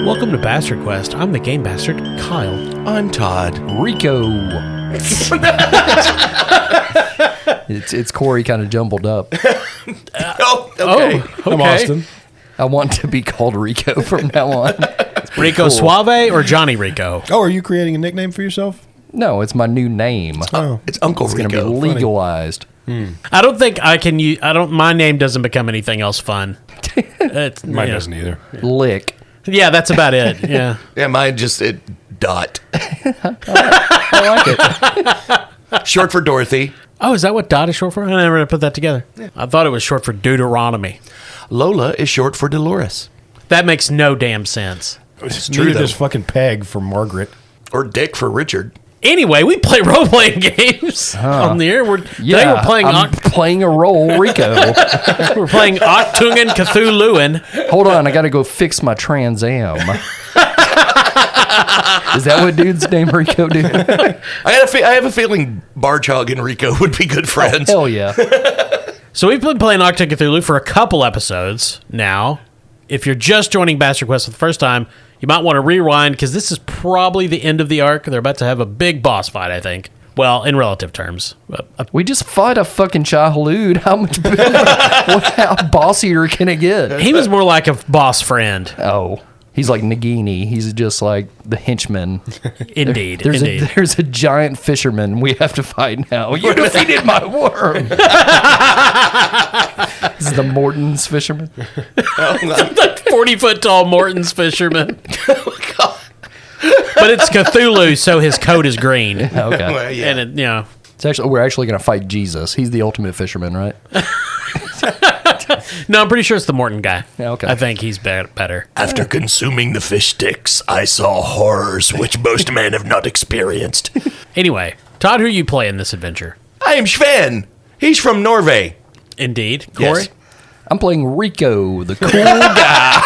Welcome to Bastard Quest. I'm the Game Bastard, Kyle. I'm Todd. Rico. It's Corey kind of jumbled up. Okay. I'm Austin. I want to be called Rico from now on. Rico cool. Suave or Johnny Rico? Oh, are you creating a nickname for yourself? No, it's my new name. Oh, It's Uncle It's going to be Rico. legalized. I don't think I can use... my name doesn't become anything else fun. mine doesn't either. Lick. Yeah, that's about it. Yeah. Yeah, mine just Dot. I like it. Short for Dorothy. Oh, is that what Dot is short for? I never put that together. I thought it was short for Deuteronomy. Lola is short for Dolores. That makes no damn sense. It's true, Neither though. does fucking Peg for Margaret. Or Dick for Richard. Anyway, we play role-playing games on the air. Today we're playing... I'm playing a role, Rico. we're playing ACHTUNG Cthulhu. Hold on, I got to go fix my Trans Am. Is that what dude's name Rico do? I have a feeling Barchog and Rico would be good friends. Hell yeah. So we've been playing ACHTUNG Cthulhu for a couple episodes now. If you're just joining Bastard Quest for the first time, you might want to rewind because this is probably the end of the arc. They're about to have a big boss fight, I think. Well, in relative terms. We just fought a fucking childhood. How much how bossier can it get? He was more like a boss friend. Oh, he's like Nagini. He's just like the henchman. Indeed. There's a giant fisherman we have to fight now. You defeated my worm. This is the Morton's fisherman. Like 40-foot tall Morton's fisherman. But it's Cthulhu, so his coat is green. Okay. Well, yeah. And, We're actually going to fight Jesus. He's the ultimate fisherman, right? no, I'm pretty sure it's the Morton guy. Yeah, okay. I think he's better. After consuming the fish sticks, I saw horrors which most men have not experienced. Anyway, Todd, who you play in this adventure? I am Sven. He's from Norway. Indeed. Corey? Yes. I'm playing Rico, the cool guy.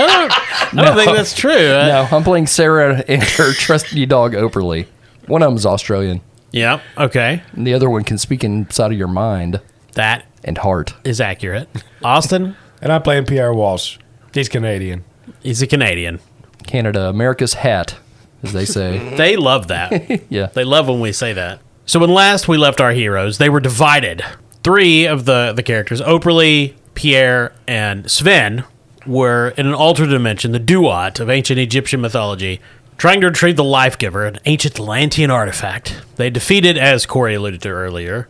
I don't think that's true. No, I'm playing Sarah and her trusty dog, Operle. One of them's Australian. Yeah, okay. And the other one can speak inside of your mind That and heart. is accurate. Austin, And I'm playing Pierre Walsh. He's Canadian. he's a Canadian. Canada, America's hat, as they say. They love that. Yeah. They love when we say that. So when last we left our heroes, they were divided. Three of the characters, Operle, Pierre, and Sven, were in an alternate dimension, the Duat of ancient Egyptian mythology, trying to retrieve the Life Giver, an ancient Atlantean artifact. They defeated, as Corey alluded to earlier,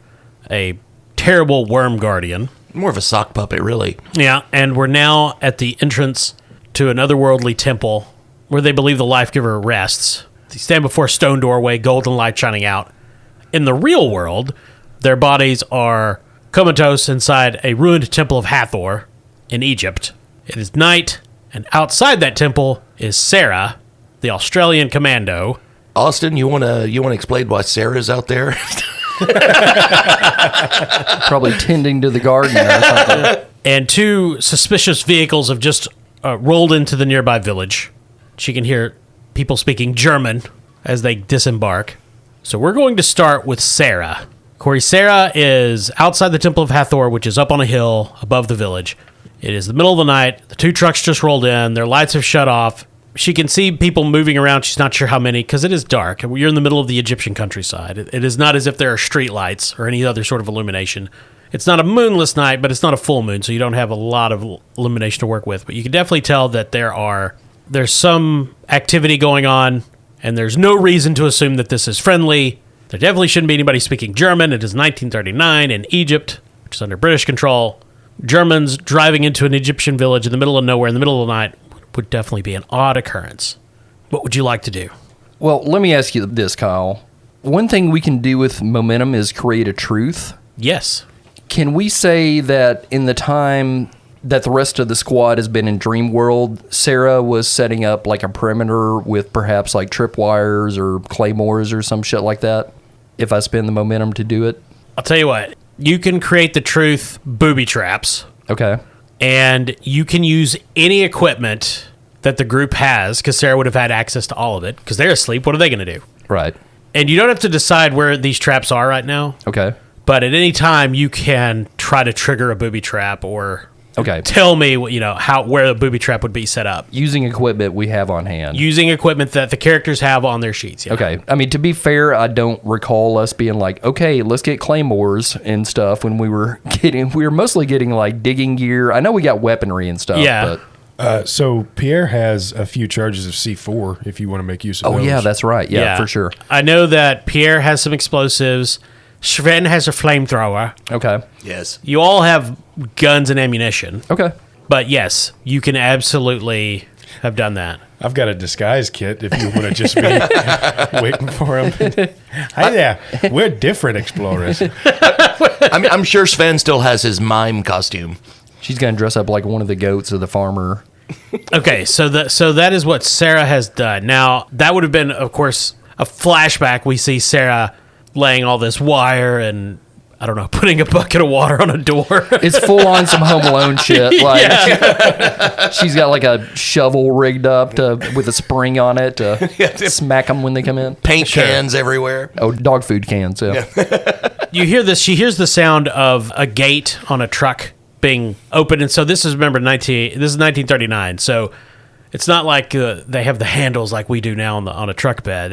a terrible worm guardian. More of a sock puppet, really. Yeah, and we're now at the entrance to an otherworldly temple where they believe the Life Giver rests. They stand before a stone doorway, golden light shining out. In the real world, their bodies are comatose inside a ruined temple of Hathor in Egypt. It is night, and outside that temple is Sarah, the Australian commando. Austin, you wanna explain why Sarah's out there? Probably tending to the garden or something. And two suspicious vehicles have just rolled into the nearby village. She can hear people speaking German as they disembark. So we're going to start with Sarah. Corey, Sarah is outside the Temple of Hathor, which is up on a hill above the village. It is the middle of the night. The two trucks just rolled in. Their lights have shut off. She can see people moving around. She's not sure how many because it is dark. You're in the middle of the Egyptian countryside. It is not as if there are street lights or any other sort of illumination. It's not a moonless night, but it's not a full moon, so you don't have a lot of illumination to work with. But you can definitely tell that there's some activity going on, and there's no reason to assume that this is friendly. There definitely shouldn't be anybody speaking German. It is 1939 in Egypt, which is under British control. Germans driving into an Egyptian village in the middle of nowhere in the middle of the night would definitely be an odd occurrence. What would you like to do? Well, let me ask you this, Kyle. One thing we can do with momentum is create a truth. Yes. Can we say that in the time that the rest of the squad has been in Dream World, Sarah was setting up like a perimeter with perhaps like tripwires or claymores or some shit like that? If I spend the momentum to do it? I'll tell you what. You can create the truth booby traps. Okay. And you can use any equipment that the group has, because Sarah would have had access to all of it, because they're asleep. What are they going to do? Right. And you don't have to decide where these traps are right now. Okay. But at any time, you can try to trigger a booby trap or Okay. tell me where the booby trap would be set up. Using equipment we have on hand. Using equipment that the characters have on their sheets. Yeah. Okay. I mean, to be fair, I don't recall us being like, okay, let's get claymores and stuff when we were mostly getting like digging gear. I know we got weaponry and stuff. Yeah. But So Pierre has a few charges of C4 if you want to make use of those. yeah, that's right. Yeah, for sure. I know that Pierre has some explosives. Sven has a flamethrower. Okay. Yes. You all have guns and ammunition. Okay. But yes, you can absolutely have done that. I've got a disguise kit if you want to just be waiting for him. Hi there. We're different explorers. I'm sure Sven still has his mime costume. She's going to dress up like one of the goats of the farmer. Okay, so that is what Sarah has done. Now, that would have been, of course, a flashback. We see Sarah laying all this wire and, I don't know, putting a bucket of water on a door. It's full on some Home Alone shit. Like she's got like a shovel rigged up with a spring on it to smack them when they come in. Paint cans everywhere. Oh, dog food cans. Yeah. You hear this, she hears the sound of a gate on a truck being opened, and so this is 1939, so it's not like they have the handles like we do now on a truck bed.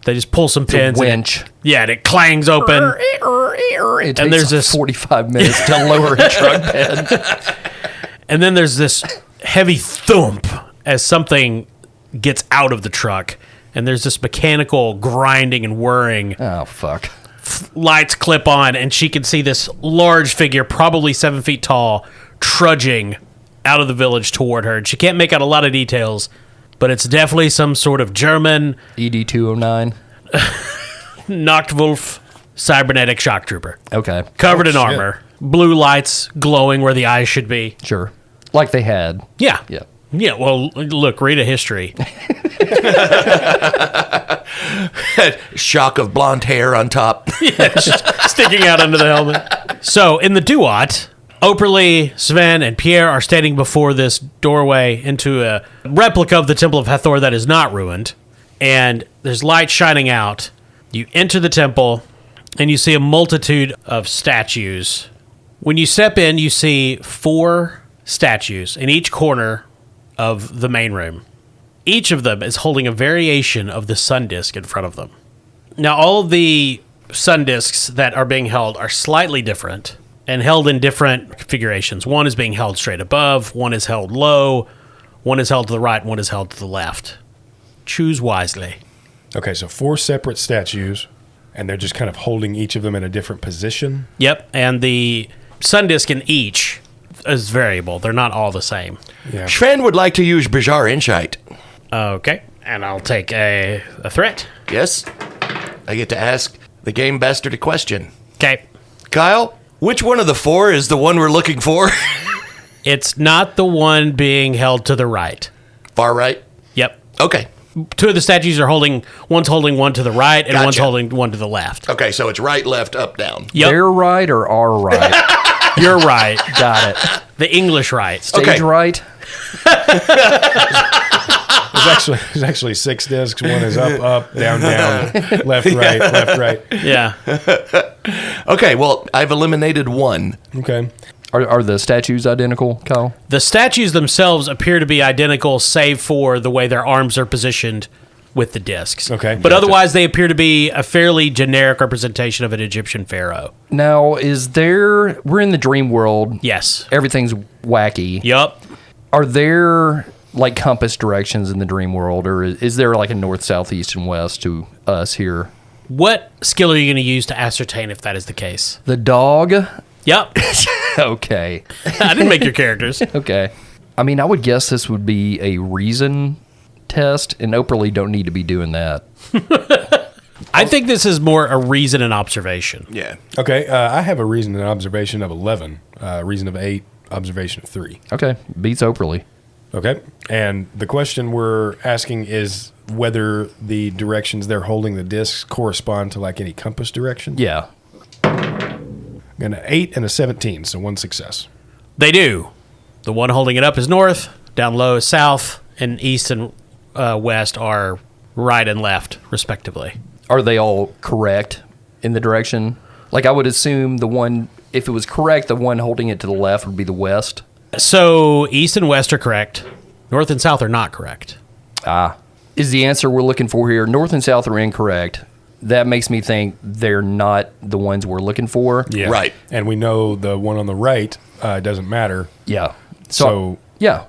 They just pull some pins. The winch. And it clangs open. It takes there's this 45 minutes to lower a truck bed. And then there's this heavy thump as something gets out of the truck, and there's this mechanical grinding and whirring. Oh, fuck. Lights clip on, and she can see this large figure, probably 7 feet tall, trudging out of the village toward her. And she can't make out a lot of details, but it's definitely some sort of German ED-209. Nachtwolf cybernetic shock trooper. Okay. Covered in shit. armor. Blue lights glowing where the eyes should be. Sure. Like they had. Yeah. Yeah. Yeah, well, look, read a history. Shock of blonde hair on top. Sticking out under the helmet. So, in the Duat, Operle, Sven, and Pierre are standing before this doorway into a replica of the Temple of Hathor that is not ruined. And there's light shining out. You enter the temple, and you see a multitude of statues. When you step in, you see 4 statues in each corner of the main room. Each of them is holding a variation of the sun disk in front of them. Now, all of the sun disks that are being held are slightly different and held in different configurations. One is being held straight above, one is held low, one is held to the right, one is held to the left. Choose wisely. Okay, so 4 separate statues, and they're just kind of holding each of them in a different position. Yep, and the sun disk in each is variable. They're not all the same. Yeah. Sven would like to use Bizarre Insight. Okay, and I'll take a threat. Yes? I get to ask the game bastard a question. Okay. Kyle, which one of the 4 is the one we're looking for? It's not the one being held to the right. Far right? Yep. Okay. 2 of the statues are one's holding one to the right, and one's Gotcha. holding one to the left. Okay, so it's right, left, up, down. Yep. Their right or our right? You're right. Got it. The English right. Stage Okay. right? There's actually 6 discs. One is up, down, left, right. Yeah. Okay, well, I've eliminated 1. Okay. Are the statues identical, Kyle? The statues themselves appear to be identical, save for the way their arms are positioned with the discs. Okay, But gotcha. otherwise, they appear to be a fairly generic representation of an Egyptian pharaoh. Now, we're in the dream world. Yes. Everything's wacky. Yup. Are there like compass directions in the dream world, or is there like a north, south, east, and west to us here? What skill are you going to use to ascertain if that is the case? The dog? Yep. Okay. I didn't make your characters. Okay. I mean, I would guess this would be a reason test, and Operle don't need to be doing that. I think this is more a reason and observation. Yeah. Okay, I have a reason and observation of 11, reason of 8, observation of 3. Okay. Beats Operle. Okay, and the question we're asking is whether the directions they're holding the discs correspond to like any compass direction. Yeah. Got an 8 and a 17, so 1 success. They do. The one holding it up is north, down low is south, and east and west are right and left, respectively. Are they all correct in the direction? Like, I would assume the one, if it was correct, the one holding it to the left would be the west. So east and west are correct. North and south are not correct. Is the answer we're looking for here. North and south are incorrect. That makes me think they're not the ones we're looking for. Yeah. Right. And we know the one on the right doesn't matter. Yeah. So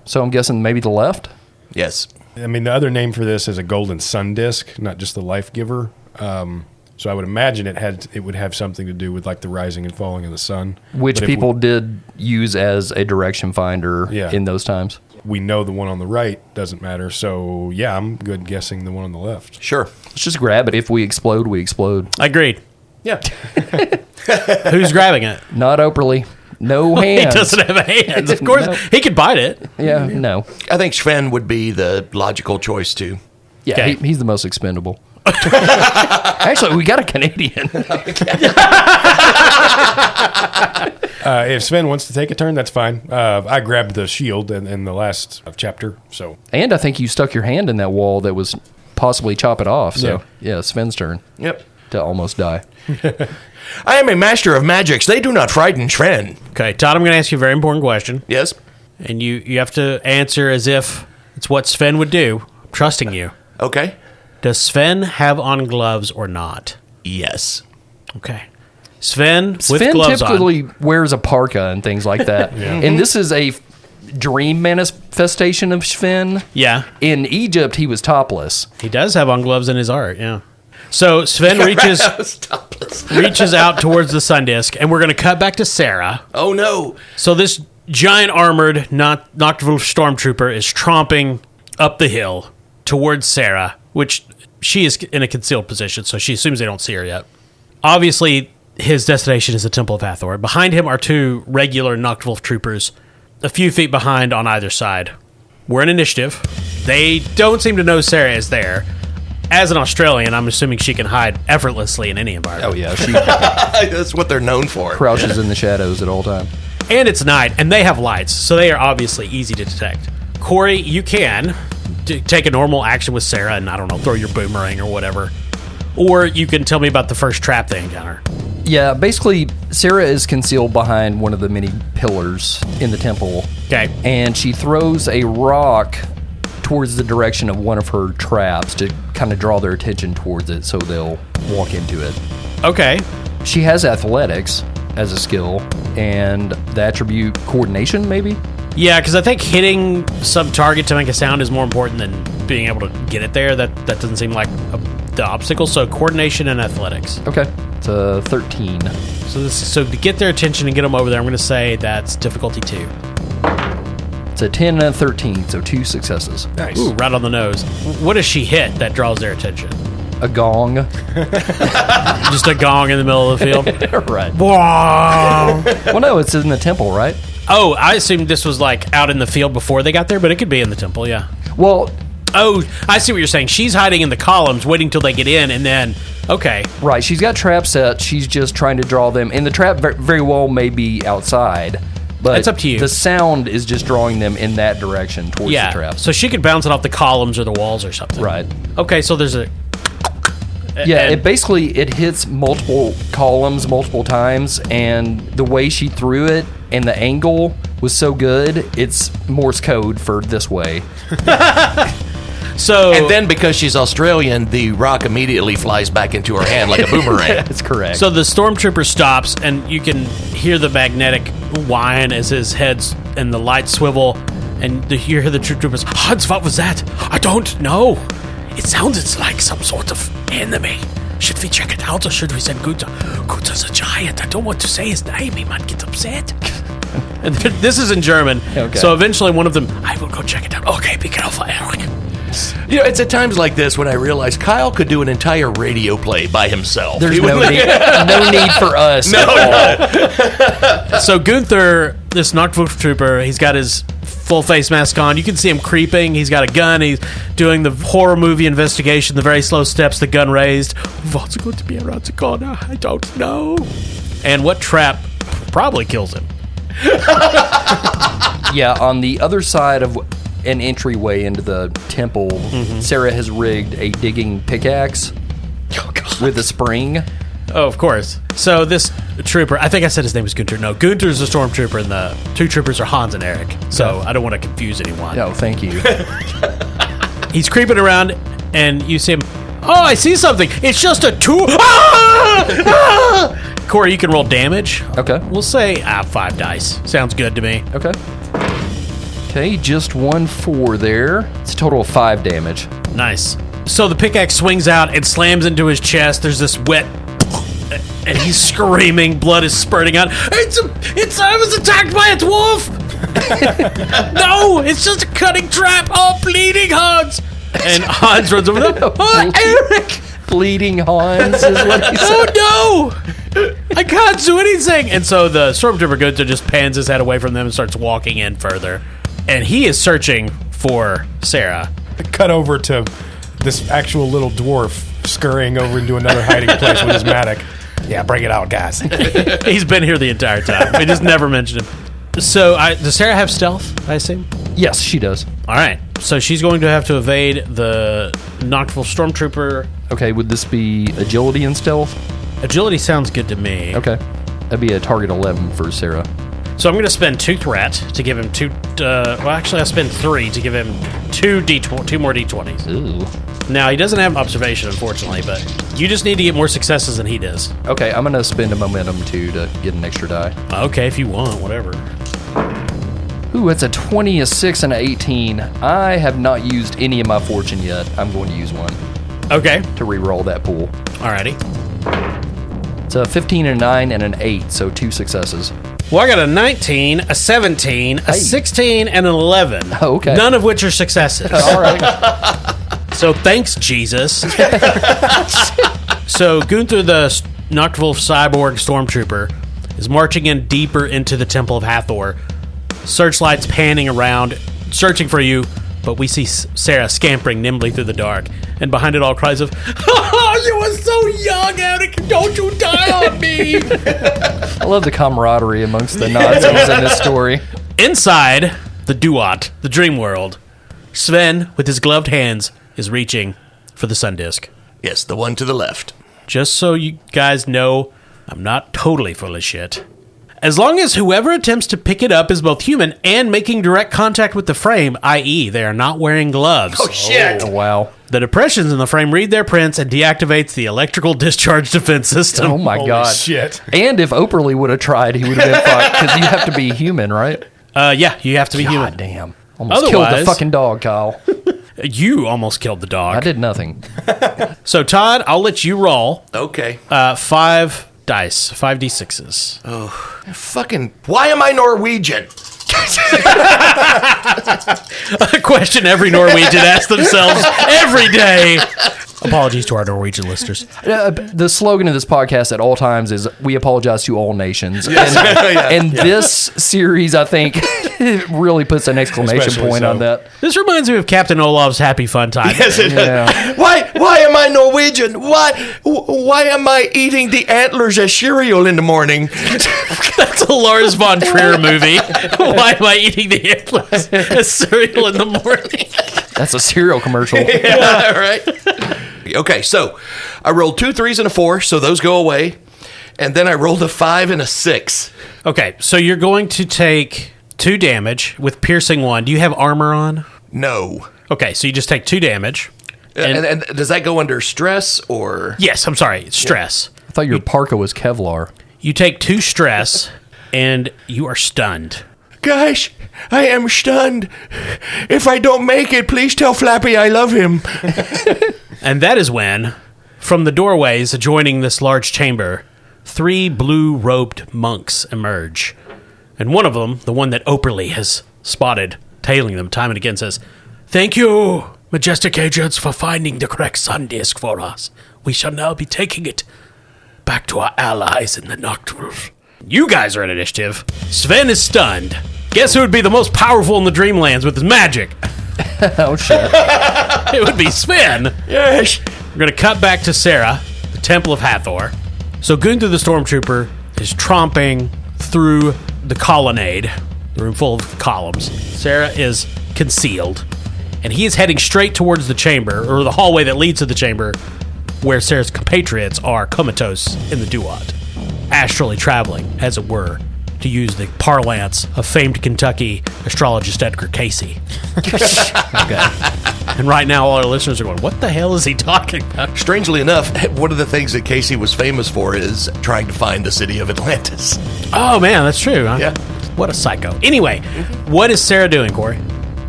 So I'm guessing maybe the left? Yes. I mean, the other name for this is a golden sun disk, not just the life giver. So I would imagine it would have something to do with like the rising and falling of the sun, Which But if people did use as a direction finder Yeah. in those times. we know the one on the right doesn't matter. So yeah, I'm good guessing the one on the left. Sure. Let's just grab it. If we explode, we explode. Agreed. Yeah. Who's grabbing it? Not Operle. No He hands. doesn't have hands. Of course, No. he could bite it. Yeah, no. I think Sven would be the logical choice too. Yeah, Okay. he's the most expendable. Actually, we got a Canadian. If Sven wants to take a turn, that's fine. I grabbed the shield in the last chapter, so And I think you stuck your hand in that wall that was possibly chop it off. So, yeah, Sven's turn Yep. to almost die. I am a master of magics. They do not frighten Sven. Okay, Todd, I'm going to ask you a very important question, Yes. and you have to answer as if it's what Sven would do. I'm trusting you. Okay. Does Sven have on gloves or not? Yes. Okay. Sven with Sven gloves on. typically wears a parka and things like that. And this is a dream manifestation of Sven. Yeah, In Egypt, he was topless. he does have on gloves in his art, yeah. So Sven reaches out towards the sun disk, and we're going to cut back to Sarah. Oh no. So this giant armored Nocturnal stormtrooper is tromping up the hill towards Sarah, which she is in a concealed position, so she assumes they don't see her yet. Obviously, his destination is the Temple of Hathor. Behind him are two regular Nocturnal troopers, a few feet behind on either side. We're in initiative. They don't seem to know Sarah is there. As an Australian, I'm assuming she can hide effortlessly in any environment. Oh, yeah. She That's what they're known for. crouches in the shadows at all times. And it's night, and they have lights, so they are obviously easy to detect. Corey, you can take a normal action with Sarah and, I don't know, throw your boomerang or whatever. Or you can tell me about the first trap they encounter. Yeah, basically, Sarah is concealed behind one of the many pillars in the temple. Okay. And she throws a rock towards the direction of one of her traps to kind of draw their attention towards it so they'll walk into it. Okay. She has athletics as a skill and the attribute coordination, maybe? Yeah, because I think hitting some target to make a sound is more important than being able to get it there. That doesn't seem like the obstacle. So coordination and athletics. Okay. It's a 13. So to get their attention and get them over there, I'm going to say that's difficulty 2. It's a 10 and a 13, so 2 successes. nice. Ooh, right on the nose. What does she hit that draws their attention? A gong. Just a gong in the middle of the field? Right. Wow. Well, no, it's in the temple, right? Oh, I assumed this was like out in the field before they got there, but it could be in the temple, yeah. Well, Oh, I see what you're saying. She's hiding in the columns, waiting till they get in, and then, okay. right. She's got trap set. She's just trying to draw them. And the trap very well may be outside. But It's up to you. The sound is just drawing them in that direction towards Yeah, the trap. so she could bounce it off the columns or the walls or something. Right. Okay, so there's a... Yeah, and- it basically it hits multiple columns multiple times, and the way she threw it and the angle was so good, it's Morse code for this way. So, And then because she's Australian, the rock immediately flies back into her hand like a boomerang. That's correct. so the stormtrooper stops, and you can hear the magnetic whine as his head's and the lights swivel, and you hear the troopers, Hans, what was that? I don't know. It sounded like some sort of enemy. Should we check it out, or should we send Gunther? Gunther's a giant. I don't want to say his name. He might get upset. And this is in German. Okay. So eventually one of them, I will go check it out. Okay, be careful, Eric. You know, it's at times like this when I realize Kyle could do an entire radio play by himself. There's He would- no need for us. No. So Gunther, this Nocturnal trooper, he's got his full face mask on. You can see him creeping. He's got a gun. He's doing the horror movie investigation, the very slow steps, the gun raised. What's going to be around the corner? I don't know. And what trap probably kills him? Yeah, on the other side of an entryway into the temple, Sarah has rigged a digging pickaxe with a spring. Oh, of course. So this trooper, I think I said his name was Gunter. No, Gunter's the stormtrooper, and the two troopers are Hans and Eric. So I don't want to confuse anyone. No, thank you. He's creeping around, and you see him. Oh, I see something. It's just a tool. Ah! Ah! Corey, you can roll damage. Okay. We'll say 5 dice. Sounds good to me. Okay. Okay, just 1 4 there. It's a total of 5 damage. Nice. So the pickaxe swings out and slams into his chest. There's this wet, and he's screaming. Blood is spurting out. I was attacked by a dwarf. No, it's just a cutting trap. Oh, bleeding Hans. And Hans runs over there. Oh, Eric. Bleeding Hans is what he said. Oh, no. I can't do anything. And so the stormtrooper Gunther just pans his head away from them and starts walking in further. And he is searching for Sarah. Cut over to this actual little dwarf scurrying over into another hiding place with his mattock. Yeah, bring it out, guys. He's been here the entire time. We just never mentioned him. So, does Sarah have stealth, I assume? Yes, she does. All right. So she's going to have to evade the Nocturnal Stormtrooper. Okay, would this be agility and stealth? Agility sounds good to me. Okay. That'd be a target 11 for Sarah. So I'm going to spend 2 threat to give him 2... well, actually, I'll spend 3 to give him 2 more d20s. Ooh. Now, he doesn't have observation, unfortunately, but you just need to get more successes than he does. Okay, I'm going to spend a momentum, too, to get an extra die. Okay, if you want, whatever. Ooh, it's a 20, a 6, and an 18. I have not used any of my fortune yet. I'm going to use one Okay. to re-roll that pool. Alrighty. It's a 15, and a 9, and an 8, so 2 successes. Well, I got a 19, a 17, a 16, and an 11. Oh, okay. None of which are successes. All right. So thanks, Jesus. So Gunther, the Nocturnal Cyborg Stormtrooper, is marching in deeper into the Temple of Hathor. Searchlights panning around, searching for you, but we see Sarah scampering nimbly through the dark, and behind it all cries of, "Oh, you were so young, Eric! Don't you die on me!" I love the camaraderie amongst the Nazis in this story. Inside the Duat, the dream world, Sven, with his gloved hands, is reaching for the sun disk. Yes, the one to the left. Just so you guys know, I'm not totally full of shit. As long as whoever attempts to pick it up is both human and making direct contact with the frame, i.e., they are not wearing gloves. Oh, shit. Oh, wow. The depressions in the frame read their prints and deactivates the electrical discharge defense system. Oh, my Holy God. shit. And if Operle would have tried, he would have been fucked, because you have to be human, right? Yeah, you have to be God human. damn. Almost killed the Otherwise- fucking dog, Kyle. You almost killed the dog. I did nothing. So, Todd, I'll let you roll Okay. 5 dice, 5d6s. Fucking, why am I Norwegian? A question every Norwegian asks themselves every day. Apologies to our Norwegian listeners. The slogan of this podcast at all times is "We apologize to all nations." And this series, I think, really puts an exclamation Especially point so. on that. This reminds me of Captain Olaf's Happy Fun Time. Yes, it Yeah. Why am I Norwegian? Why am I eating the antlers as cereal in the morning? That's a Lars von Trier movie. Why am I eating the antlers as cereal in the morning? That's a cereal commercial. Yeah, right. Okay, so I rolled 2 3s and a 4, so those go away, and then I rolled a 5 and a 6. Okay, so you're going to take 2 damage with piercing 1. Do you have armor on? No. Okay, so you just take 2 damage. And does that go under stress or? Yes, I'm sorry, stress. I thought your parka was Kevlar. You take 2 stress, and you are stunned. Gosh, I am stunned. If I don't make it, please tell Flappy I love him. And that is when, from the doorways adjoining this large chamber, 3 blue-robed monks emerge. And one of them, the one that Operle has spotted, tailing them time and again, says, "Thank you, majestic agents, for finding the correct sun disk for us. We shall now be taking it back to our allies in the Nocturne." You guys are at initiative. Sven is stunned. Guess who would be the most powerful in the Dreamlands with his magic? Oh, shit. It would be Sven. Yes. We're going to cut back to Sarah, the Temple of Hathor. So Gunther the Stormtrooper is tromping through the colonnade, the room full of columns. Sarah is concealed, and he is heading straight towards the chamber, or the hallway that leads to the chamber, where Sarah's compatriots are comatose in the duat, astrally traveling, as it were, to use the parlance of famed Kentucky astrologist Edgar Casey. Okay. And right now, all our listeners are going, what the hell is he talking about? Strangely enough, one of the things that Casey was famous for is trying to find the city of Atlantis. Oh, man, that's true. Huh? Yeah. What a psycho. Anyway, what is Sarah doing, Corey?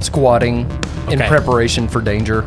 Squatting in Okay. preparation for danger.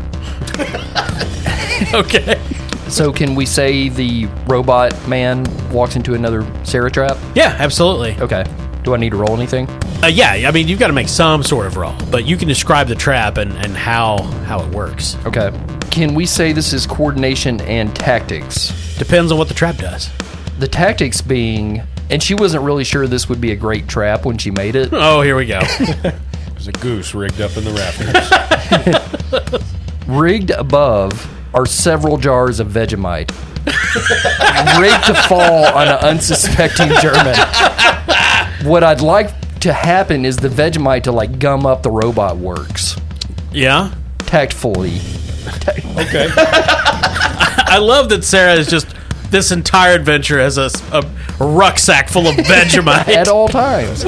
Okay. So can we say the robot man walks into another Sarah trap? Yeah, absolutely. Okay. Do I need to roll anything? Yeah, I mean, you've got to make some sort of roll, but you can describe the trap and how it works. Okay. Can we say this is coordination and tactics? Depends on what the trap does. The tactics being, and she wasn't really sure this would be a great trap when she made it. Oh, here we go. There's a goose rigged up in the rafters. Rigged above are several jars of Vegemite. Rigged to fall on an unsuspecting German. What I'd like to happen is the Vegemite to like gum up the robot works. Yeah? Tactfully. Okay. I love that Sarah is just, this entire adventure has a rucksack full of Vegemite. At all times.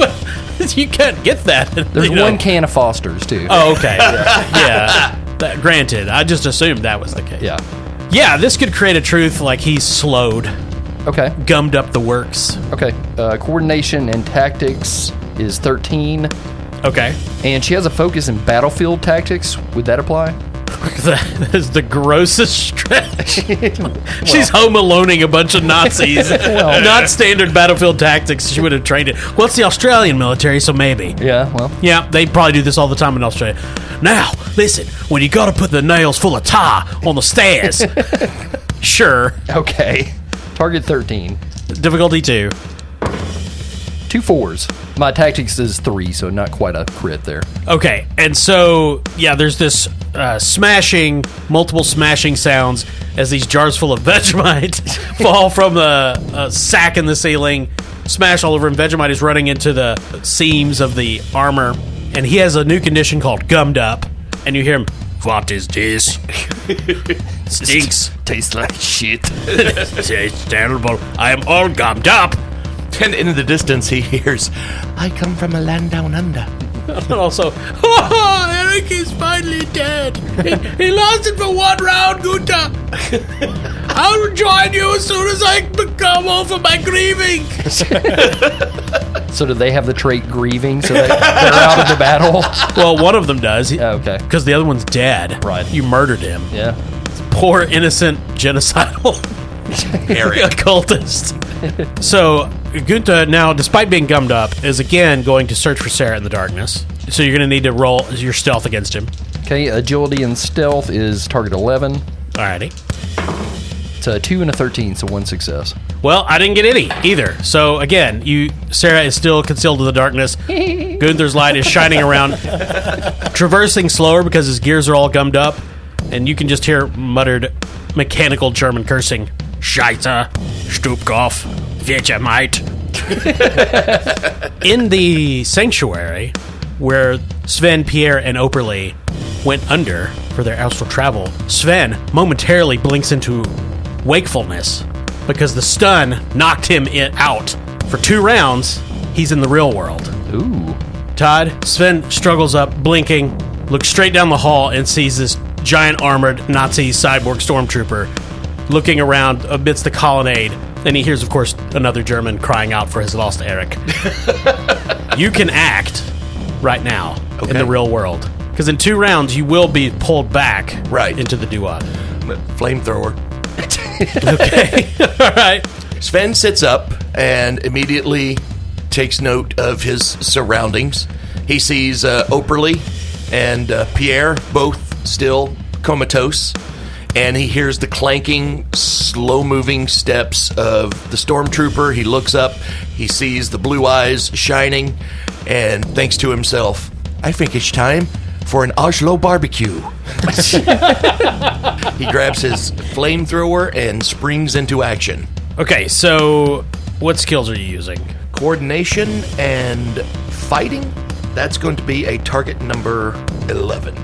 You can't get that. There's one can of Foster's too. Oh, okay. Yeah. Granted, I just assumed that was the case. Yeah. Yeah, this could create a truth like he's slowed, Okay. gummed up the works. Okay. Coordination and tactics is 13. Okay. And she has a focus in battlefield tactics. Would that apply? That is the grossest stretch. She's home aloneing a bunch of Nazis. Not standard battlefield tactics. She would have trained it. Well, it's the Australian military, so maybe. Yeah, well. Yeah, they probably do this all the time in Australia. Now, listen, when you got to put the nails full of tar on the stairs. Sure. Okay. Target 13. Difficulty 2. 2 4s. My tactics is 3, so not quite a crit there. Okay, and so, yeah, there's this multiple smashing sounds as these jars full of Vegemite fall from the sack in the ceiling, smash all over him. Vegemite is running into the seams of the armor, and he has a new condition called gummed up, and you hear him, what is this? Stinks. Tastes like shit. It's terrible. I am all gummed up. And in the distance, he hears, I come from a land down under. And also, oh, Eric is finally dead. He lost it for one round, Gunther. I'll join you as soon as I come over my grieving. So do they have the trait grieving so they're out of the battle? Well, one of them does. Okay. Because the other one's dead. Right. You murdered him. Yeah. Poor, innocent, genocidal Eric. occultist. So, Gunther, now, despite being gummed up, is again going to search for Sarah in the darkness. So you're going to need to roll your stealth against him. Okay, agility and stealth is target 11. Alrighty. It's a 2 and a 13, so 1 success. Well, I didn't get any either. So again, Sarah is still concealed in the darkness. Gunther's light is shining around, traversing slower because his gears are all gummed up, and you can just hear muttered mechanical German cursing. Scheiße, Stubkopf, Vegemite. In the sanctuary, where Sven, Pierre, and Operle went under for their astral travel, Sven momentarily blinks into wakefulness because the stun knocked him out. For 2 rounds, he's in the real world. Ooh. Todd, Sven struggles up, blinking, looks straight down the hall, and sees this giant armored Nazi cyborg stormtrooper looking around amidst the colonnade. And he hears, of course, another German crying out for his lost Eric. You can act right now in the real world. Because in 2 rounds, you will be pulled back into the duat. Flamethrower. Okay. All right. Sven sits up and immediately takes note of his surroundings. He sees Operle and Pierre both still comatose, and he hears the clanking, slow-moving steps of the stormtrooper. He looks up, he sees the blue eyes shining, and thinks to himself, I think it's time for an Oslo barbecue. He grabs his flamethrower and springs into action. Okay, so what skills are you using? Coordination and fighting, that's going to be a target number 11.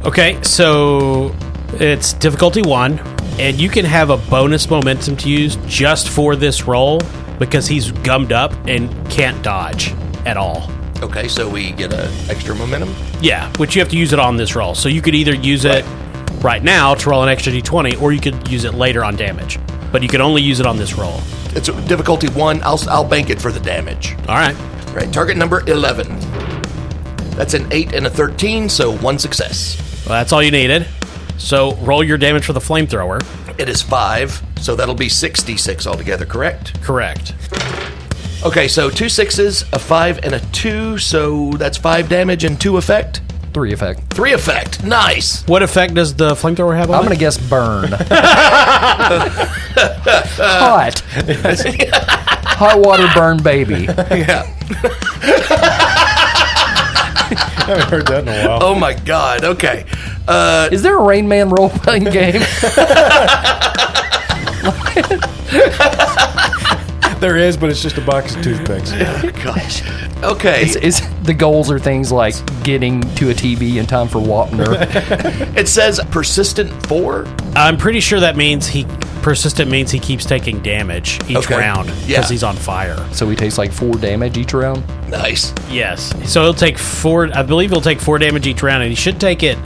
Okay, so it's difficulty 1, and you can have a bonus momentum to use just for this roll because he's gummed up and can't dodge at all. Okay, so we get an extra momentum? Yeah, which you have to use it on this roll. So you could either use it right now to roll an extra d20, or you could use it later on damage. But you can only use it on this roll. It's difficulty 1. I'll bank it for the damage. All right. Right, target number 11. That's an 8 and a 13, so 1 success. Well, that's all you needed. So roll your damage for the flamethrower. It is 5, so that'll be 6d6 altogether, correct? Correct. Okay, so 2 6s, a 5, and a 2, so that's 5 damage and 2 effect? 3 effect. 3 effect, nice! What effect does the flamethrower have on I'm going it? to guess burn. Hot. Hot water burn baby. Yeah. I haven't heard that in a while. Oh my god, okay. Is there a Rain Man role-playing game? There is, but it's just a box of toothpicks. Gosh. Okay. Is the goals are things like getting to a TV in time for Wapner. It says persistent 4? I'm pretty sure that means persistent means he keeps taking damage each Okay. round because Yeah. he's on fire. So he takes like 4 damage each round. Nice. Yes. So he'll take 4, I believe he'll take 4 damage each round, and he should take it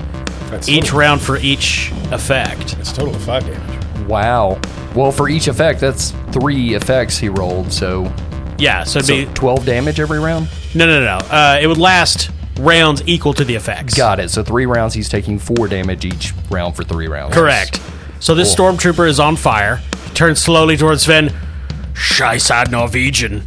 That's each total, round for each effect. It's a total of 5 damage. Wow. Well, for each effect, that's 3 effects he rolled. So, Yeah, so it'd be 12 damage every round? no. It would last rounds equal to the effects. Got it. So 3 rounds, he's taking 4 damage each round for 3 rounds. Correct. So this stormtrooper is on fire. He turns slowly towards Sven. Scheisse Norwegian.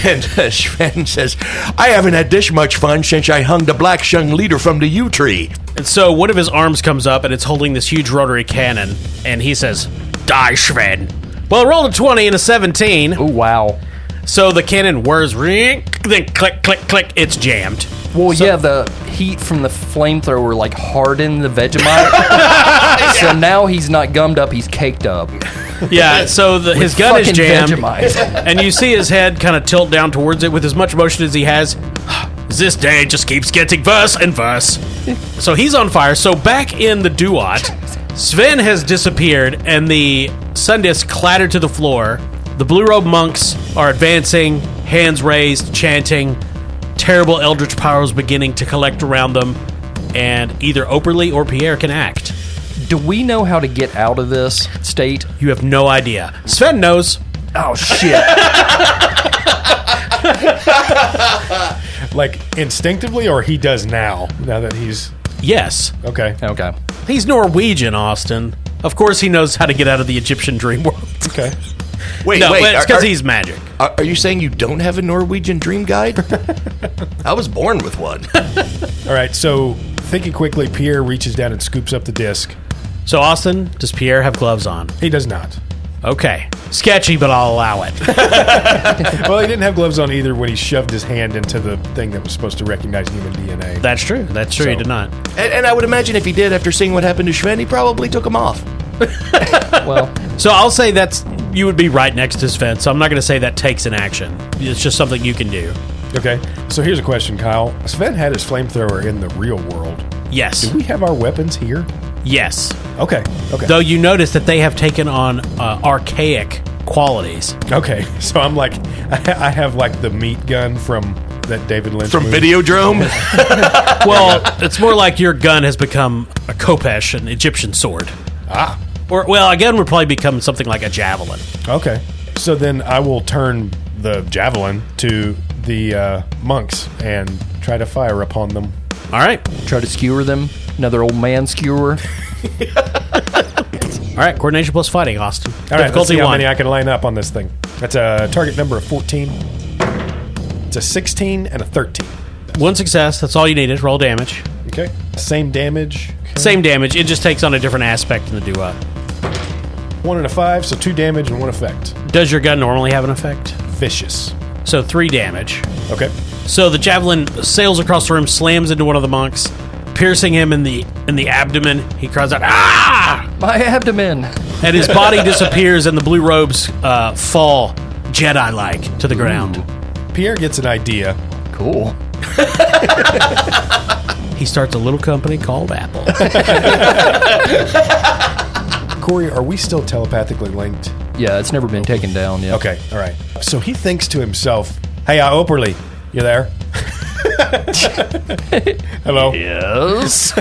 And Sven says, I haven't had this much fun since I hung the black young leader from the yew tree. And so one of his arms comes up, and it's holding this huge rotary cannon, and he says, Die, Sven. Well, it rolled a 20 and a 17. Oh, wow. So the cannon whirs, then click, click, click, it's jammed. Well, yeah, the heat from the flamethrower like hardened the Vegemite. So now he's not gummed up, he's caked up. Yeah, so his gun is Fucking jammed, Vegemite. and you see his head kind of tilt down towards it with as much motion as he has. This day just keeps getting worse and worse. So he's on fire. So back in the Duat, Sven has disappeared, and the sun disk clattered to the floor. The blue robe monks are advancing, hands raised, chanting. Terrible eldritch powers beginning to collect around them, and either Operle or Pierre can act. Do we know how to get out of this state? You have no idea. Sven knows. Oh, shit. Like instinctively, or he does now that he's Yes. okay. Okay. He's Norwegian, Austin. Of course he knows how to get out of the Egyptian dream world. Okay. Wait, No, wait. but it's because he's magic. Are you saying you don't have a Norwegian dream guide? I was born with one. All right. So thinking quickly, Pierre reaches down and scoops up the disc. So, Austin, does Pierre have gloves on? He does not. Okay. Sketchy, but I'll allow it. Well, he didn't have gloves on either when he shoved his hand into the thing that was supposed to recognize human DNA. That's true. That's true. He So- did not. And I would imagine if he did, after seeing what happened to Sven, he probably took him off. Well, So I'll say you would be right next to Sven, so I'm not going to say that takes an action. It's just something you can do. Okay. So here's a question, Kyle. Sven had his flamethrower in the real world. Yes. Do we have our weapons here? Yes. Okay. Okay. Though you notice that they have taken on archaic qualities. Okay. So I'm like, I have like the meat gun from that David Lynch From movie. Videodrome? Well, it's more like your gun has become a khopesh, an Egyptian sword. Ah. Or, well, a gun would probably become something like a javelin. Okay. So then I will turn the javelin to the monks and try to fire upon them. All right. try to skewer them. Another old man skewer. All right. Coordination plus fighting, Austin. All right, let's Difficulty see how 1. many I can line up on this thing. That's a target number of 14. It's a 16 and a 13. 1 success. That's all you needed. Roll damage. Okay. Same damage. Okay. Same damage. It just takes on a different aspect in the duo. 1 and a 5, so 2 damage and 1 effect. Does your gun normally have an effect? Vicious. So 3 damage. Okay. So the javelin sails across the room, slams into one of the monks, piercing him in the abdomen. He cries out, "Ah!" My abdomen. And his body disappears, and the blue robes fall Jedi-like to the ground. Pierre gets an idea. Cool. he starts a little company called Apple. Corey, are we still telepathically linked? Yeah, it's never been taken down yet. Okay, all right. So he thinks to himself, hey, Operle, you there? Hello? Yes.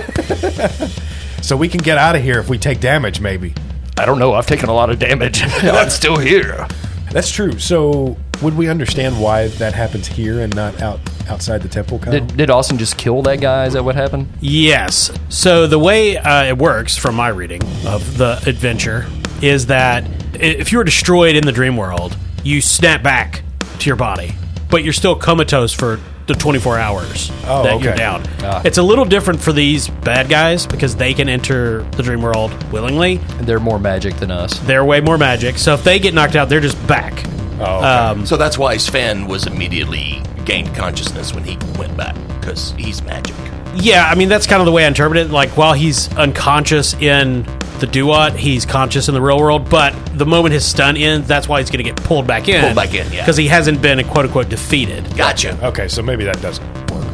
So we can get out of here if we take damage, maybe. I don't know. I've taken a lot of damage. I'm still here. That's true. So would we understand why that happens here and not outside the temple, Kyle? Did Austin just kill that guy? Is that what happened? Yes. So the way it works, from my reading of the adventure, is that if you were destroyed in the dream world, you snap back to your body, but you're still comatose for the 24 hours that you're down. It's a little different for these bad guys because they can enter the dream world willingly. And they're more magic than us. They're way more magic. So if they get knocked out, they're just back. Oh, okay. So that's why Sven was immediately gained consciousness when he went back, because he's magic. Yeah, I mean, that's kind of the way I interpret it. Like, while he's unconscious in the Duat, he's conscious in the real world, but the moment his stun ends, that's why he's going to get pulled back in. Pulled back in, yeah. Because he hasn't been, quote-unquote, defeated. Gotcha. Okay, so maybe that doesn't work.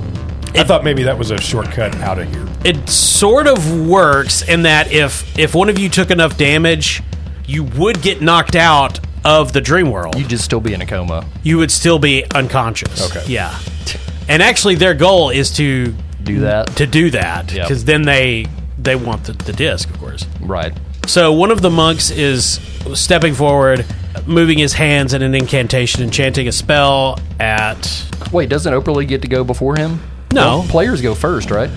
I thought maybe that was a shortcut out of here. It sort of works in that if one of you took enough damage, you would get knocked out of the dream world. You'd just still be in a coma. You would still be unconscious. Okay. Yeah. And actually, their goal is to Do that? do that, Yep. because then they want the disc, of course. Right. So one of the monks is stepping forward, moving his hands in an incantation and chanting a spell at... Wait, doesn't Operle get to go before him? No. Well, players go first, right?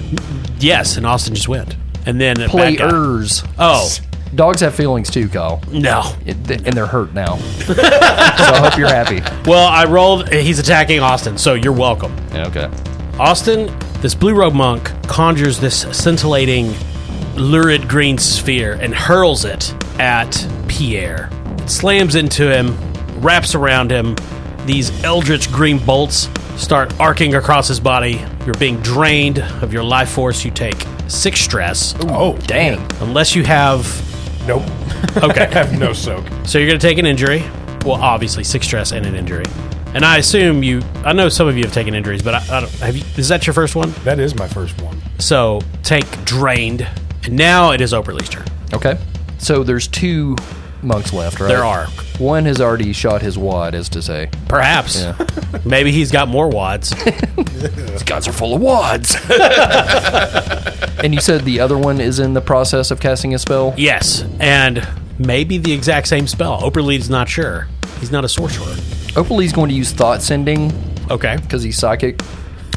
Yes, and Austin just went. And then... a bad guy. Players. Oh, Dogs have feelings too, Kyle. no. And they're hurt now. So I hope you're happy. Well, I rolled... He's attacking Austin, so you're welcome. Yeah, okay. Austin, this blue robe monk conjures this scintillating, lurid green sphere and hurls it at Pierre. It slams into him, wraps around him. These eldritch green bolts start arcing across his body. You're being drained of your life force. You take 6 stress. Oh, Dang. Unless you have... nope. Okay. I have no soak. So you're going to take an injury. Well, obviously, 6 stress and an injury. And I assume I know some of you have taken injuries, but I don't, have you, is that your first one? That is my first one. So take drained. And now it is Operle's turn. Okay. So there's 2 monks left, right? There are. One has already shot his wad, as to say. Perhaps. Yeah. Maybe he's got more wads. These guys are full of wads. And you said the other one is in the process of casting a spell? Yes. And maybe the exact same spell. Operle's not sure. He's not a sorcerer. Operle's going to use thought sending Okay. because he's psychic.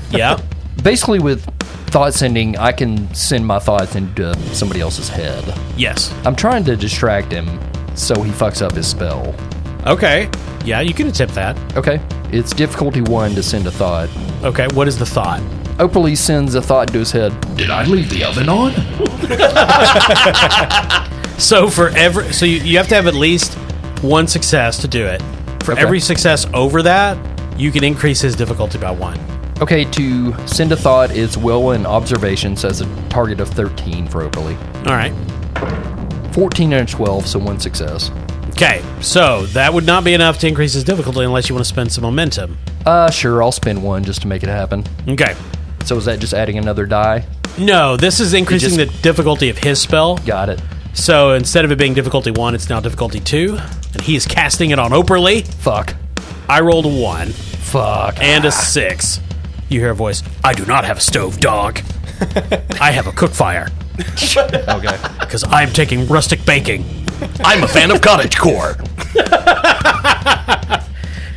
Yeah. Basically, with thought sending, I can send my thoughts into somebody else's head. Yes. I'm trying to distract him so he fucks up his spell. Okay. Yeah, you can attempt that. Okay. It's difficulty 1 to send a thought. Okay. What is the thought? Operle sends a thought into his head. Did I leave the oven on? So so you have to have at least 1 success to do it. For Okay. every success over that, you can increase his difficulty by 1. Okay, to send a thought, it's will and observation, so it's a target of 13 for Operle. All right. 14 and a 12, so 1 success. Okay. So that would not be enough to increase his difficulty unless you want to spend some momentum. Sure, I'll spend 1 just to make it happen. Okay. So is that just adding another die? No, this is increasing the difficulty of his spell. Got it. So instead of it being difficulty 1, it's now difficulty 2. And he is casting it on Operle. Fuck. I rolled a 1 Fuck. and a 6. You hear a voice. I do not have a stove, dog. I have a cook fire. Okay. Because I'm taking rustic baking. I'm a fan of cottagecore.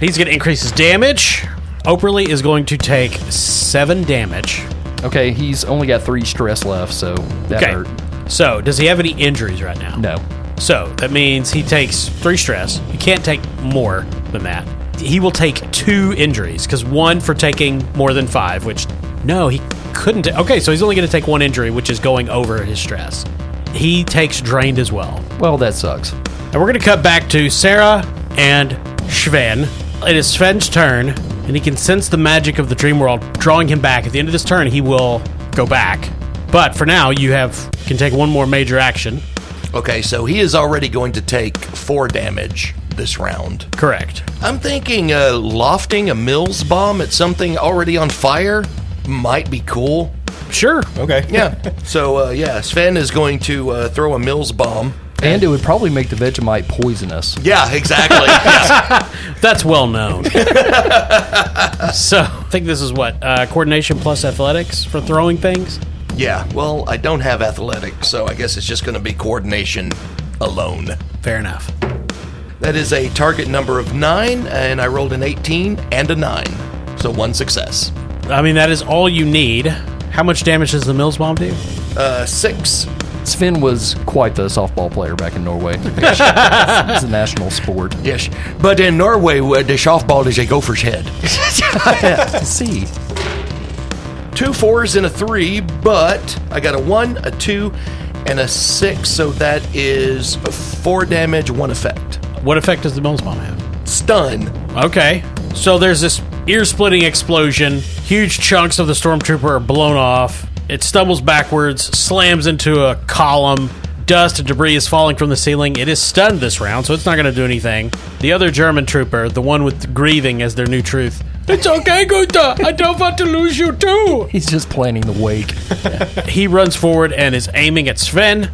He's going to increase his damage. Operle is going to take 7 damage. Okay, he's only got 3 stress left, so that Okay. hurt. So, does he have any injuries right now? No. So, that means he takes 3 stress. You can't take more than that. He will take 2 injuries, because 1 for taking more than 5, which, no, he couldn't. Okay, so he's only going to take 1 injury, which is going over his stress. He takes drained as well. Well, that sucks. And we're going to cut back to Sarah and Sven. It is Sven's turn, and he can sense the magic of the dream world drawing him back. At the end of this turn, he will go back. But for now, you can take 1 more major action. Okay, so he is already going to take 4 damage this round. Correct. I'm thinking lofting a Mills bomb at something already on fire might be cool. Sure. Okay. Yeah. So, Sven is going to throw a Mills bomb. And it would probably make the Vegemite poisonous. Yeah, exactly. Yeah. That's well known. So, I think this is what? Coordination plus athletics for throwing things? Yeah, well, I don't have athletics, so I guess it's just going to be coordination alone. Fair enough. That is a target number of 9, and I rolled an 18 and a 9. So 1 success. I mean, that is all you need. How much damage does the Mills Bomb do? 6. Sven was quite the softball player back in Norway. It's a national sport. Yes, but in Norway, the softball is a gopher's head. See. 2 4s and a 3, but I got a 1, a 2, and a 6, so that is 4 damage, 1 effect. What effect does the Mills Bomb have? Stun. Okay. So there's this ear-splitting explosion. Huge chunks of the stormtrooper are blown off. It stumbles backwards, slams into a column. Dust and debris is falling from the ceiling. It is stunned this round, so it's not going to do anything. The other German trooper, the one with grieving as their new truth. It's okay, Gunther. I don't want to lose you too. He's just planning the wake. He runs forward and is aiming at Sven.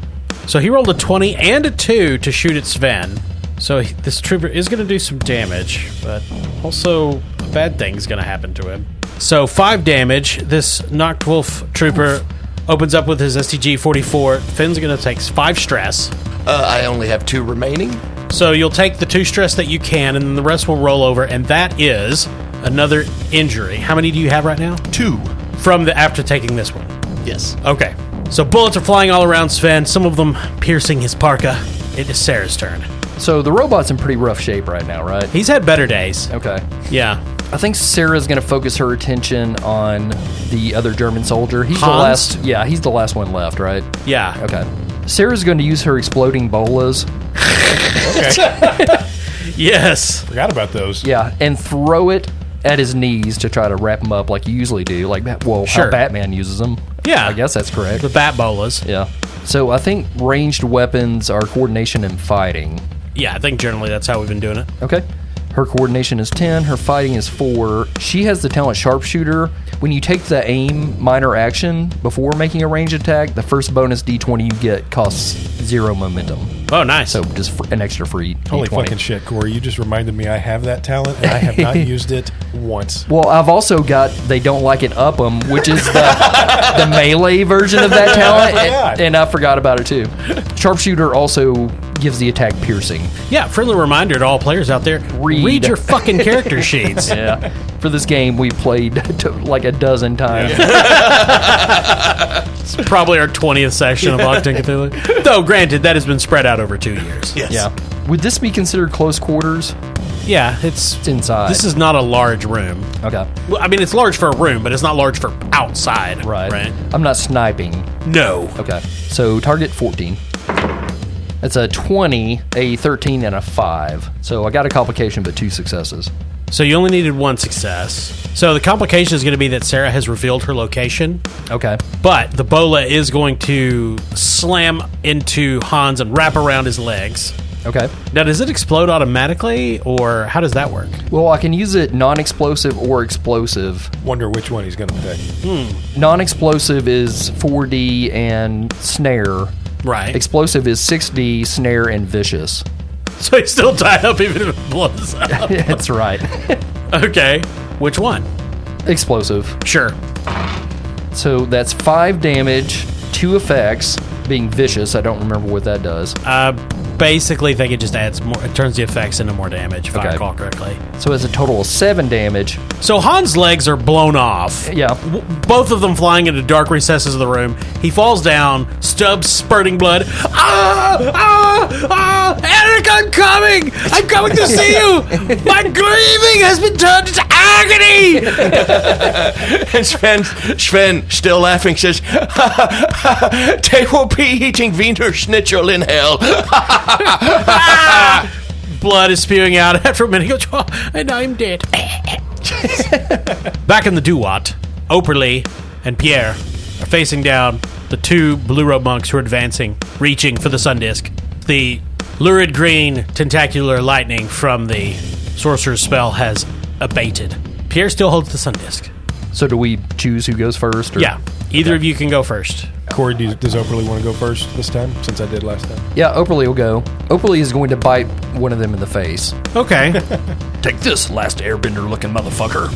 So he rolled a 20 and a 2 to shoot at Sven. So this trooper is going to do some damage, but also a bad thing is going to happen to him. So 5 damage. This Noctwolf trooper opens up with his STG-44. Finn's going to take 5 stress. I only have 2 remaining. So you'll take the 2 stress that you can, and then the rest will roll over, and that is another injury. How many do you have right now? 2. From after taking this one. Yes. Okay. So bullets are flying all around Sven, some of them piercing his parka. It is Sarah's turn. So the robot's in pretty rough shape right now, right? He's had better days. Okay. Yeah. I think Sarah's going to focus her attention on the other German soldier. He's Hans? the last. Yeah, he's the last one left, right? Yeah. Okay. Sarah's going to use her exploding bolas. Okay. Yes. Forgot about those. Yeah, and throw it at his knees to try to wrap him up like you usually do. Like, well, Sure. how Batman uses them. Yeah. I guess that's correct. The bat bolas. Yeah. So I think ranged weapons are coordination and fighting. Yeah, I think generally that's how we've been doing it. Okay. Her coordination is 10. Her fighting is 4. She has the talent sharpshooter. When you take the aim minor action before making a ranged attack, the first bonus d20 you get costs 0 momentum. Oh, nice. So just an extra free Holy d20. fucking shit, Corey. You just reminded me I have that talent, and I have not used it once. Well, I've also got They Don't Like It Up 'em, which is the melee version of that talent, and I forgot about it too. Sharpshooter also gives the attack piercing. Yeah, friendly reminder to all players out there, read your fucking character sheets. Yeah. For this game, we played like a dozen times. It's probably our 20th session of ACHTUNG Cthulhu. Though, granted, that has been spread out over 2 years. Yes. Yeah. Would this be considered close quarters? Yeah, it's inside. This is not a large room. Okay. Well, I mean, it's large for a room, but it's not large for outside. Right. I'm not sniping. No. Okay. So target 14. That's a 20, a 13, and a 5. So I got a complication, but 2 successes. So you only needed 1 success. So the complication is going to be that Sarah has revealed her location. Okay. But the bola is going to slam into Hans and wrap around his legs. Okay. Now, does it explode automatically, or how does that work? Well, I can use it non-explosive or explosive. Wonder which one he's going to pick. Non-explosive is 4D and snare. Right. Explosive is 6D, snare, and vicious. So he's still tied up even if it blows up. That's right. Okay. Which one? Explosive. Sure. So that's 5 damage, 2 effects, being vicious. I don't remember what that does. Basically, I think it just adds more. It turns the effects into more damage, if I Okay. recall correctly. So it's a total of 7 damage. So Hans' legs are blown off. Yeah. Both of them flying into dark recesses of the room. He falls down, stubs spurting blood. Eric, I'm coming! I'm coming to see you! My grieving has been turned into agony! And Sven, still laughing, says, "They will be eating Wiener Schnitzel in hell." Blood is spewing out. After a minute, he goes, "Oh, and I'm dead." Back in the Duat, Operle and Pierre are facing down the 2 blue robe monks who are advancing, reaching for the sun disk. The lurid green tentacular lightning from the sorcerer's spell has abated. Pierre still holds the sun disk. So do we choose who goes first? Or? Yeah, either of you can go first. Corey, does Operle want to go first this time, since I did last time? Yeah, Operle will go. Operle is going to bite one of them in the face. Okay. Take this, last airbender-looking motherfucker.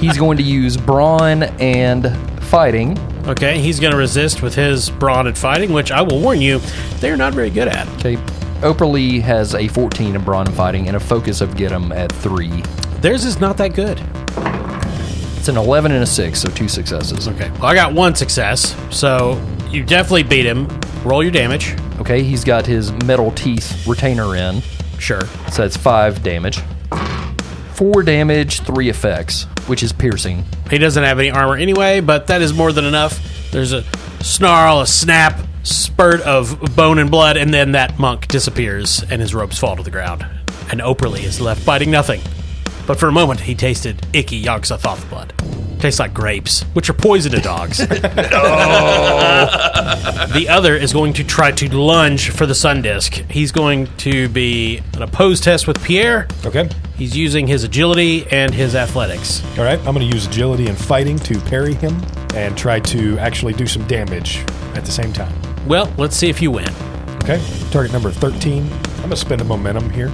He's going to use brawn and fighting. Okay, he's going to resist with his brawn and fighting, which I will warn you, they're not very good at. Okay. Operle has a 14 in brawn and fighting and a focus of get him at 3. Theirs is not that good. It's an 11 and a 6, so 2 successes. Okay, well, I got 1 success, so you definitely beat him. Roll your damage. Okay, he's got his metal teeth retainer in, Sure. so that's 5 damage. 4 damage, 3 effects, which is piercing. He doesn't have any armor anyway, but that is more than enough. There's a snarl, a snap, spurt of bone and blood, and then that monk disappears, and his robes fall to the ground. And Operle is left biting nothing. But for a moment, he tasted icky Yog-Sothoth blood. Tastes like grapes, which are poison to dogs. The other is going to try to lunge for the sun disk. He's going to be an opposed test with Pierre. Okay. He's using his agility and his athletics. All right, I'm going to use agility and fighting to parry him and try to actually do some damage at the same time. Well, let's see if you win. Okay, target number 13. I'm going to spend a momentum here.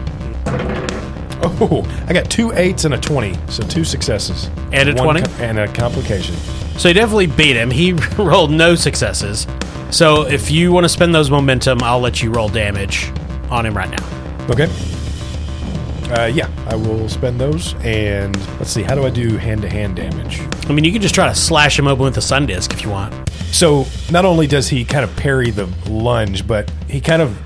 Oh, I got 2 8s and a 20, so 2 successes. And a 20? And a complication. So you definitely beat him. He rolled no successes. So if you want to spend those momentum, I'll let you roll damage on him right now. Okay. Yeah, I will spend those, and let's see, how do I do hand-to-hand damage? I mean, you can just try to slash him open with the sun disk if you want. So not only does he kind of parry the lunge, but he kind of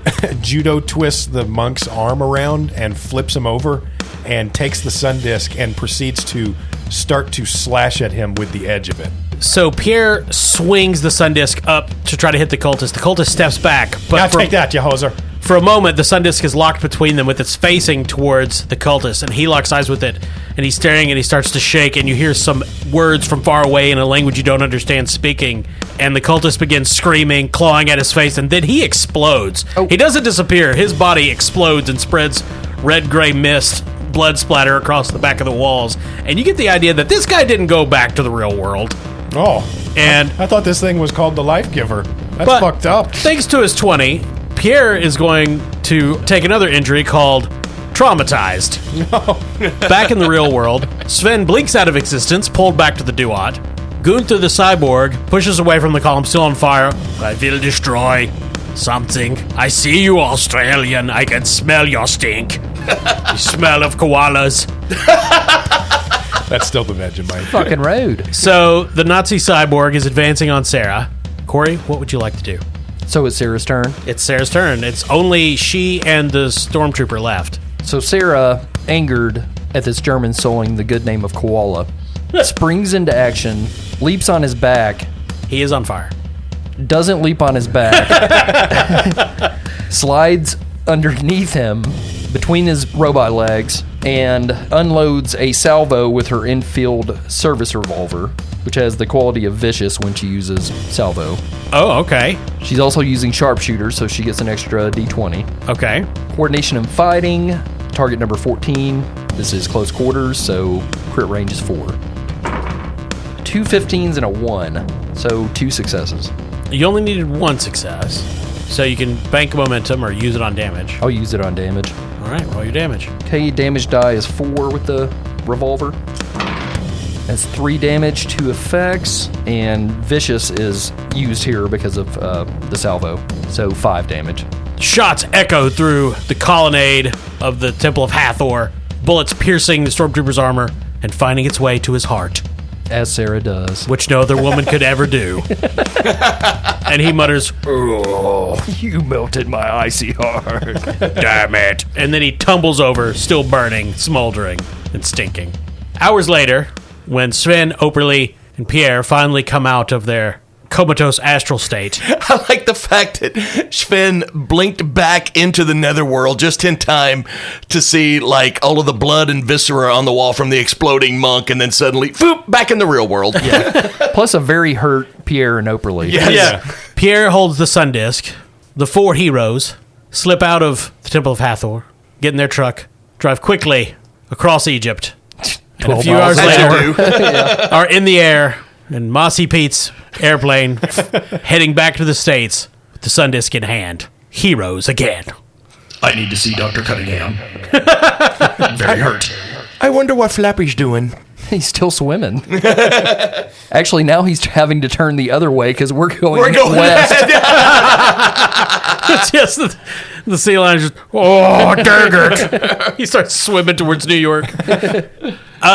judo twists the monk's arm around and flips him over and takes the sun disk and proceeds to start to slash at him with the edge of it. So Pierre swings the sun disk up to try to hit the cultist. The cultist steps back. But Now take that, you hoser. For a moment, the sun disk is locked between them with its facing towards the cultist, and he locks eyes with it, and he's staring, and he starts to shake, and you hear some words from far away in a language you don't understand speaking, and the cultist begins screaming, clawing at his face, and then he explodes. Oh. He doesn't disappear. His body explodes and spreads red-gray mist, blood splatter across the back of the walls, and you get the idea that this guy didn't go back to the real world. Oh, And I thought this thing was called the Life Giver. That's But fucked up. Thanks to his 20, Pierre is going to take another injury called traumatized. Back in the real world, Sven blinks out of existence, pulled back to the Duat. Gunther the cyborg pushes away from the column, still on fire. I will destroy something. I see you, Australian. I can smell your stink. The smell of koalas. That's still the Vegemite. Fucking road. So the Nazi cyborg is advancing on Sarah. Corey, what would you like to do? So it's Sarah's turn. It's Sarah's turn. It's only she and the stormtrooper left. So Sarah, angered at this German sullying the good name of Koala, springs into action, leaps on his back, He is on fire. doesn't leap on his back, slides underneath him between his robot legs, and unloads a salvo with her infield service revolver, which has the quality of vicious when she uses salvo. Oh, okay. She's also using sharpshooter, so she gets an extra d20. Okay. Coordination and fighting, target number 14. This is close quarters, so crit range is 4. 2 15s and a 1, so 2 successes. You only needed 1 success, so you can bank momentum or use it on damage. I'll use it on damage. All right, roll your damage. Okay, damage die is 4 with the revolver. That's 3 damage, 2 effects, and vicious is used here because of the salvo, so 5 damage. Shots echo through the colonnade of the Temple of Hathor, bullets piercing the stormtrooper's armor and finding its way to his heart, As Sarah does. which no other woman could ever do. And he mutters, Oh, you melted my icy heart. "Damn it." And then he tumbles over, still burning, smoldering, and stinking. Hours later, when Sven, Operle, and Pierre finally come out of their comatose astral state, I like the fact that Sven blinked back into the netherworld just in time to see, like, all of the blood and viscera on the wall from the exploding monk, and then suddenly, boop, back in the real world. Plus a very hurt Pierre and Operle. Yes. Pierre holds the sun disk. The 4 heroes slip out of the Temple of Hathor, get in their truck, drive quickly across Egypt, And a 12 few miles hours an hour. later, are in the air in Mossy Pete's airplane, heading back to the States with the sun disk in hand. Heroes again. I need to see Dr. Cunningham. Very hurt. I wonder what Flappy's doing. He's still swimming. Actually, now he's having to turn the other way because we're going west. It's just the sea lion just, oh, dang it. He starts swimming towards New York.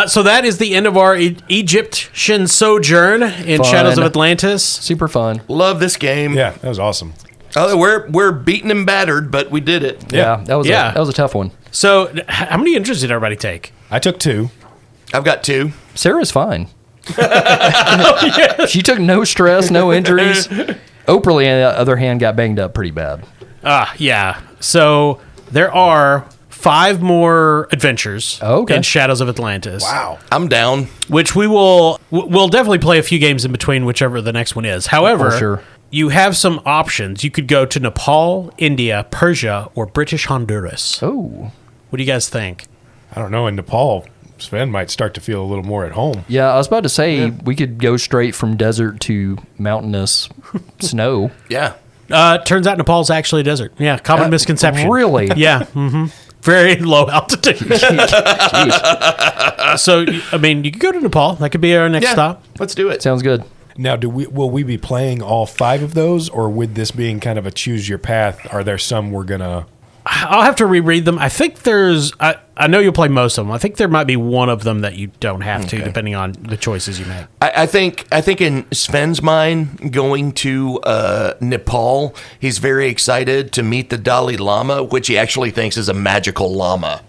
So that is the end of our Egyptian sojourn in Fun. Shadows of Atlantis. Super fun. Love this game. Yeah, that was awesome. Oh, we're beaten and battered, but we did it. Yeah, that was a tough one. So how many entries did everybody take? I took 2. I've got 2. Sarah's fine. She took no stress, no injuries. Operle, on the other hand, got banged up pretty bad. Yeah. So there are 5 more adventures in Shadows of Atlantis. Wow. I'm down. Which we'll definitely play a few games in between, whichever the next one is. However, sure. You have some options. You could go to Nepal, India, Persia, or British Honduras. Oh. What do you guys think? I don't know. In Nepal, Sven might start to feel a little more at home. Yeah, I was about to say we could go straight from desert to mountainous snow. Yeah. Turns out Nepal's actually a desert. Yeah, common misconception. Really? Yeah. Very low altitude. Jeez. So, I mean, you could go to Nepal. That could be our next stop. Let's do it. Sounds good. Now, will we be playing all 5 of those, or with this being kind of a choose your path, are there some we're gonna? I'll have to reread them. I think there's. I know you'll play most of them. I think there might be one of them that you don't have to, depending on the choices you make. I think in Sven's mind, going to Nepal, he's very excited to meet the Dalai Lama, which he actually thinks is a magical llama.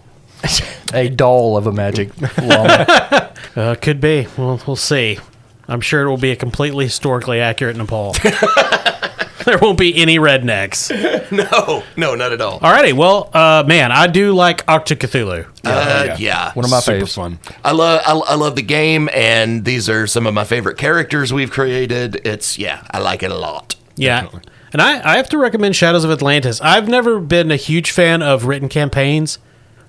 A doll of a magic llama. Could be. We'll see. I'm sure it will be a completely historically accurate Nepal. There won't be any rednecks. No, not at all. Alrighty, well, man, I do like ACHTUNG Cthulhu. Yeah. One of my Super faves. fun. I love the game, and these are some of my favorite characters we've created. I like it a lot. Yeah. Definitely. And I have to recommend Shadows of Atlantis. I've never been a huge fan of written campaigns.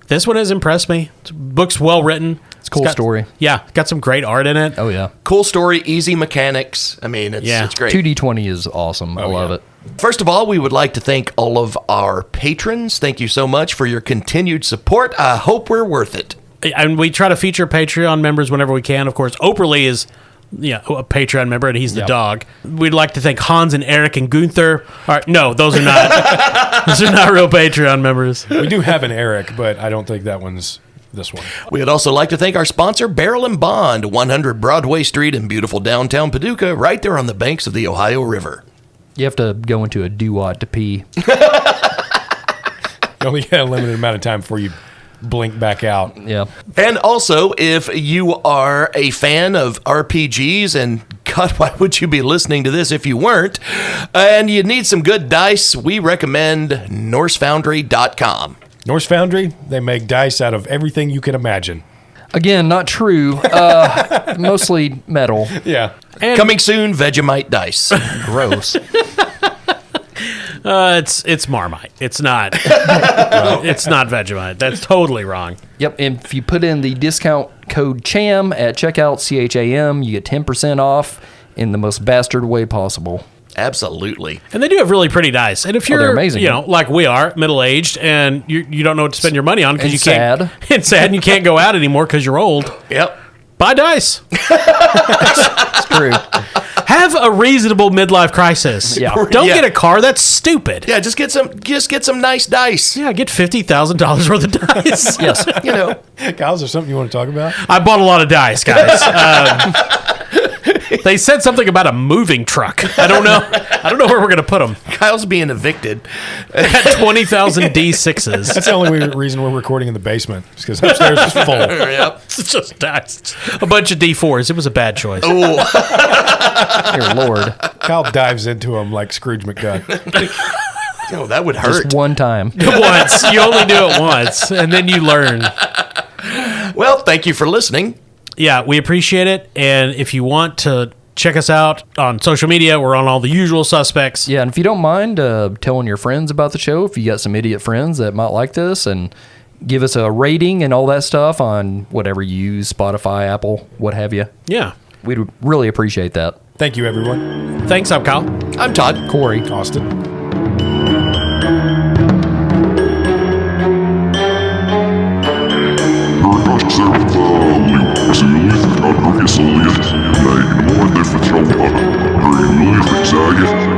This one has impressed me. The book's well written. It's a cool story. Yeah, got some great art in it. Oh, yeah. Cool story, easy mechanics. I mean, it's great. 2D20 is awesome. I love it. First of all, we would like to thank all of our patrons. Thank you so much for your continued support. I hope we're worth it. And we try to feature Patreon members whenever we can. Of course, Operle is a Patreon member, and he's the dog. We'd like to thank Hans and Eric and Gunther. No, those are not. Those are not real Patreon members. We do have an Eric, but I don't think that one's this one. We'd also like to thank our sponsor, Barrel and Bond, 100 Broadway Street in beautiful downtown Paducah, right there on the banks of the Ohio River. You have to go into a doo-wah to pee. You only get a limited amount of time before you blink back out. Yeah. And also, if you are a fan of RPGs, and God, why would you be listening to this if you weren't, and you need some good dice, we recommend NorseFoundry.com. Norse Foundry, they make dice out of everything you can imagine. Again, not true. Mostly metal. Yeah. And Coming soon, Vegemite dice. Gross. it's Marmite. It's not. It's not Vegemite. That's totally wrong. Yep, and if you put in the discount code CHAM at checkout, CHAM, you get 10% off in the most bastard way possible. Absolutely. And they do have really pretty dice. And if you're, they're amazing. Like we are, middle-aged, and you don't know what to spend your money on because And you can't. sad. It's sad, and you can't go out anymore because you're old. Yep. Buy dice. It's true. Have a reasonable midlife crisis. Yeah. Don't Yeah. get a car. That's stupid. Yeah, just get some nice dice. Yeah, get $50,000 worth of dice. Yes. You know. Kyle, is there something you want to talk about? I bought a lot of dice, guys. They said something about a moving truck. I don't know where we're gonna put them. Kyle's being evicted. At 20,000 D6s. That's the only reason we're recording in the basement. It's because upstairs is full. Yep. It's just dice. A bunch of D4s. It was a bad choice. Dear Lord. Kyle dives into them like Scrooge McDuck. Oh, that would hurt. Just one time. Once. You only do it once, and then you learn. Well, thank you for listening. Yeah, we appreciate it. And if you want to check us out on social media, we're on all the usual suspects. Yeah, and if you don't mind telling your friends about the show, if you got some idiot friends that might like this, and give us a rating and all that stuff on whatever you use, Spotify, Apple, what have you. Yeah. We'd really appreciate that. Thank you, everyone. Thanks, I'm Kyle. I'm Todd. Corey. Austin. Nei, nå er det for travlt. Grønlig,